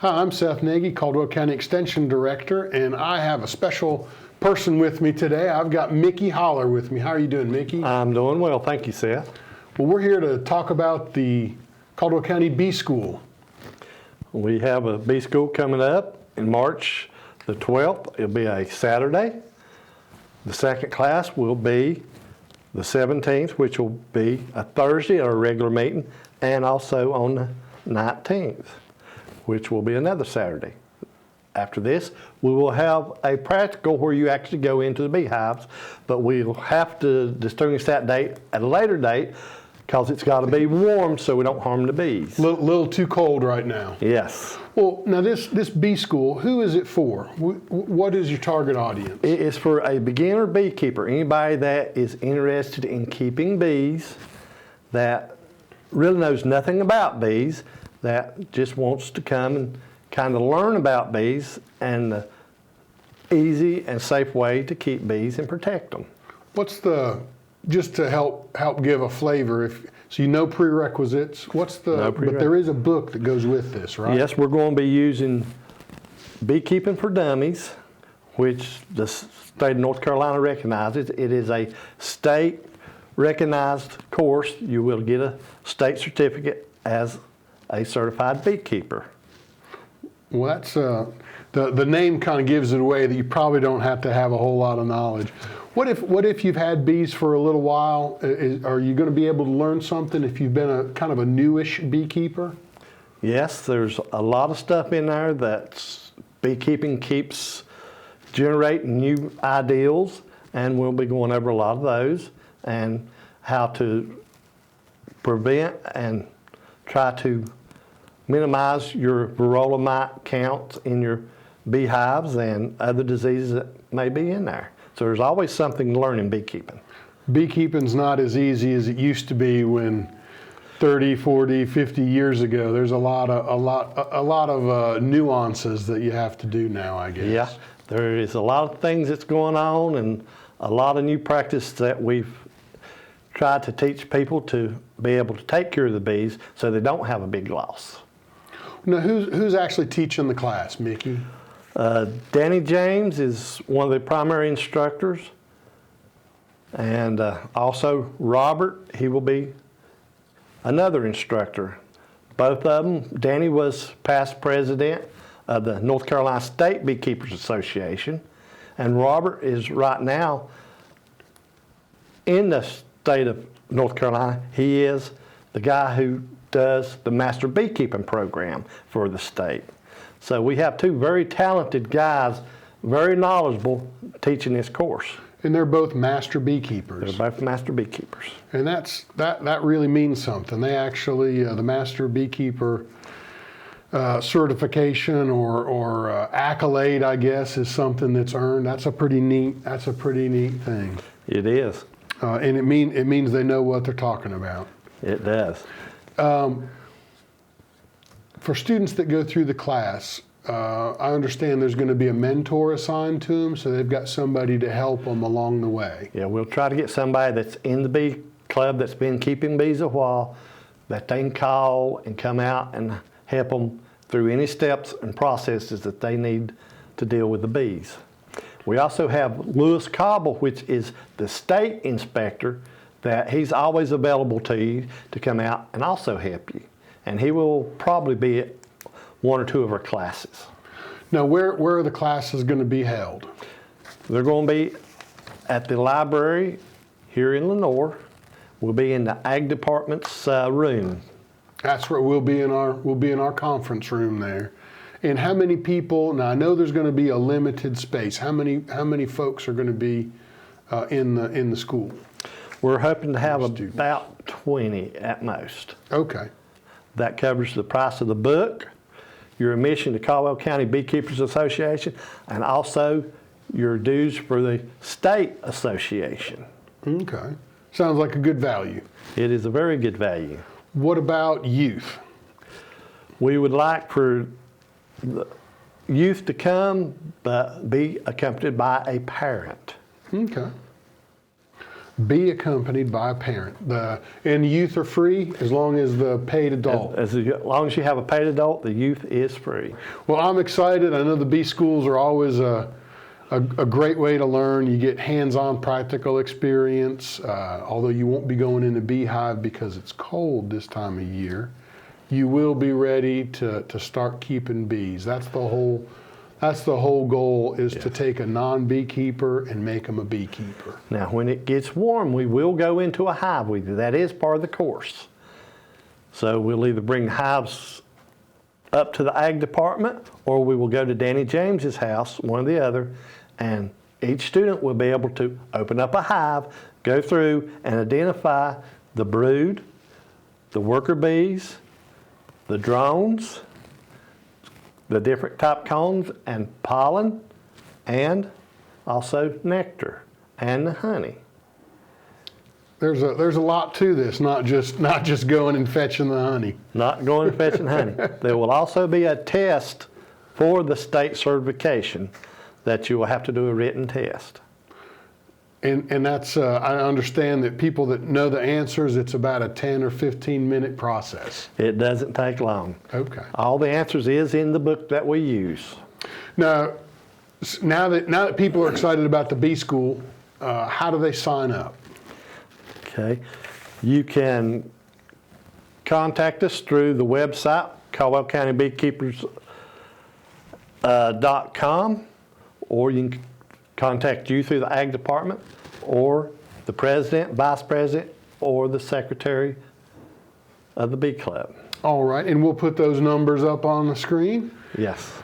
Hi, I'm Seth Nagy, Caldwell County Extension Director, and I have a special person with me today. I've got Mickey Holler with me. How are you doing, Mickey? I'm doing well, thank you, Seth. Well, we're here to talk about the Caldwell County Bee School. We have a bee school coming up in March the 12th. It'll be a Saturday. The second class will be the 17th, which will be a Thursday, our regular meeting, and also on the 19th, which will be another Saturday. After this, we will have a practical where you actually go into the beehives, but we'll have to distinguish that date at a later date because it's got to be warm so we don't harm the bees. Little too cold right now. Yes. Well, now this bee school, who is it for? What is your target audience? It is for a beginner beekeeper, anybody that is interested in keeping bees, that really knows nothing about bees, that just wants to come and kind of learn about bees and the easy and safe way to keep bees and protect them. What's just to help give a flavor, so you know prerequisites, but there is a book that goes with this, right? Yes, we're going to be using Beekeeping for Dummies, which the state of North Carolina recognizes. It is a state recognized course. You will get a state certificate as a certified beekeeper. Well, that's the name kind of gives it away that you probably don't have to have a whole lot of knowledge. What if you've had bees for a little while? Are you going to be able to learn something if you've been a kind of a newish beekeeper? Yes, there's a lot of stuff in there that beekeeping keeps generating new ideals, and we'll be going over a lot of those and how to prevent and try to minimize your varroa mite counts in your beehives and other diseases that may be in there. So there's always something to learn in beekeeping. Beekeeping's not as easy as it used to be when 30, 40, 50 years ago. There's a lot of nuances that you have to do now, I guess. Yeah, there is a lot of things that's going on and a lot of new practice that we've tried to teach people to be able to take care of the bees so they don't have a big loss. Now, who's actually teaching the class, Mickey? Danny James is one of the primary instructors, and also Robert, he will be another instructor. Both of them, Danny was past president of the North Carolina State Beekeepers Association, and Robert is right now in the state of North Carolina. He is the guy who does the Master Beekeeping program for the state. So we have two very talented guys, very knowledgeable, teaching this course. And they're both master beekeepers. They're both master beekeepers. And that really means something. They actually, the master beekeeper certification or accolade, I guess, is something that's earned. That's a pretty neat thing. It is. And it means they know what they're talking about. It does. For students that go through the class, I understand there's going to be a mentor assigned to them, so they've got somebody to help them along the way. Yeah, we'll try to get somebody that's in the bee club that's been keeping bees a while that they can call and come out and help them through any steps and processes that they need to deal with the bees. We also have Lewis Cobble, which is the state inspector, that he's always available to you to come out and also help you. And he will probably be at one or two of our classes. Now, where are the classes going to be held? They're going to be at the library here in Lenoir. We'll be in the Ag Department's room. That's where we'll be in our conference room there. And how many people? Now, I know there's going to be a limited space. How many folks are going to be in the school? We're hoping to have about 20 at most. Okay. That covers the price of the book, your admission to Caldwell County Beekeepers Association, and also your dues for the state association. Okay. Sounds like a good value. It is a very good value. What about youth? We would like for the youth to come, but be accompanied by a parent. Okay. be accompanied by a parent. And the youth are free as long as the paid adult. As long as you have a paid adult, the youth is free. Well, I'm excited. I know the bee schools are always a great way to learn. You get hands-on practical experience. Although you won't be going in the beehive because it's cold this time of year, you will be ready to start keeping bees. That's the whole goal, is to take a non-beekeeper and make them a beekeeper. Now, when it gets warm, we will go into a hive with you. That is part of the course. So we'll either bring hives up to the ag department, or we will go to Danny James's house, one or the other, and each student will be able to open up a hive, go through and identify the brood, the worker bees, the drones, the different type combs and pollen, and also nectar and the honey. There's a lot to this, not just going and fetching the honey. Not going and fetching honey. There will also be a test for the state certification that you will have to do a written test. And that's, I understand that people that know the answers, it's about a 10 or 15 minute process. It doesn't take long. Okay. All the answers is in the book that we use. Now that people are excited about the bee school, how do they sign up? Okay. You can contact us through the website, CaldwellCountyBeekeepers.com, or you can contact you through the ag department, or the president, vice president, or the secretary of the bee club. All right, and we'll put those numbers up on the screen. Yes.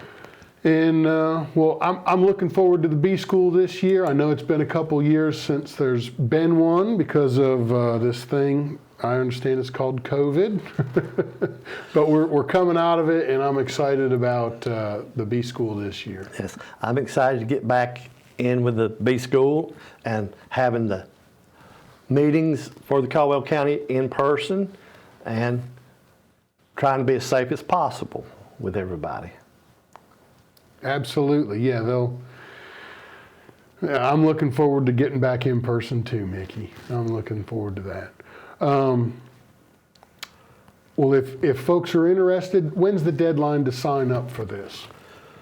And well, I'm looking forward to the bee school this year. I know it's been a couple years since there's been one because of this thing. I understand it's called COVID, but we're coming out of it, and I'm excited about the bee school this year. Yes, I'm excited to get back in with the bee school and having the meetings for the Caldwell County in person and trying to be as safe as possible with everybody. Absolutely, yeah. I'm looking forward to getting back in person too, Mickey. I'm looking forward to that. Well, if folks are interested, when's the deadline to sign up for this?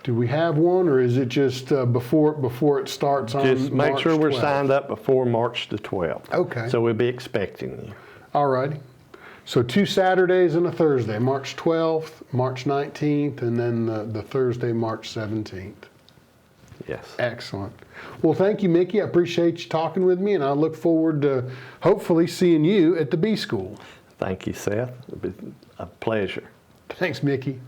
Do we have one, or is it just before it starts on Just make March sure we're 12th? signed up before March the 12th. Okay. So we'll be expecting you. All righty. So 2 Saturdays and a Thursday, March 12th, March 19th, and then the Thursday, March 17th. Yes. Excellent. Well, thank you, Mickey. I appreciate you talking with me, and I look forward to hopefully seeing you at the bee school. Thank you, Seth. It's been a pleasure. Thanks, Mickey.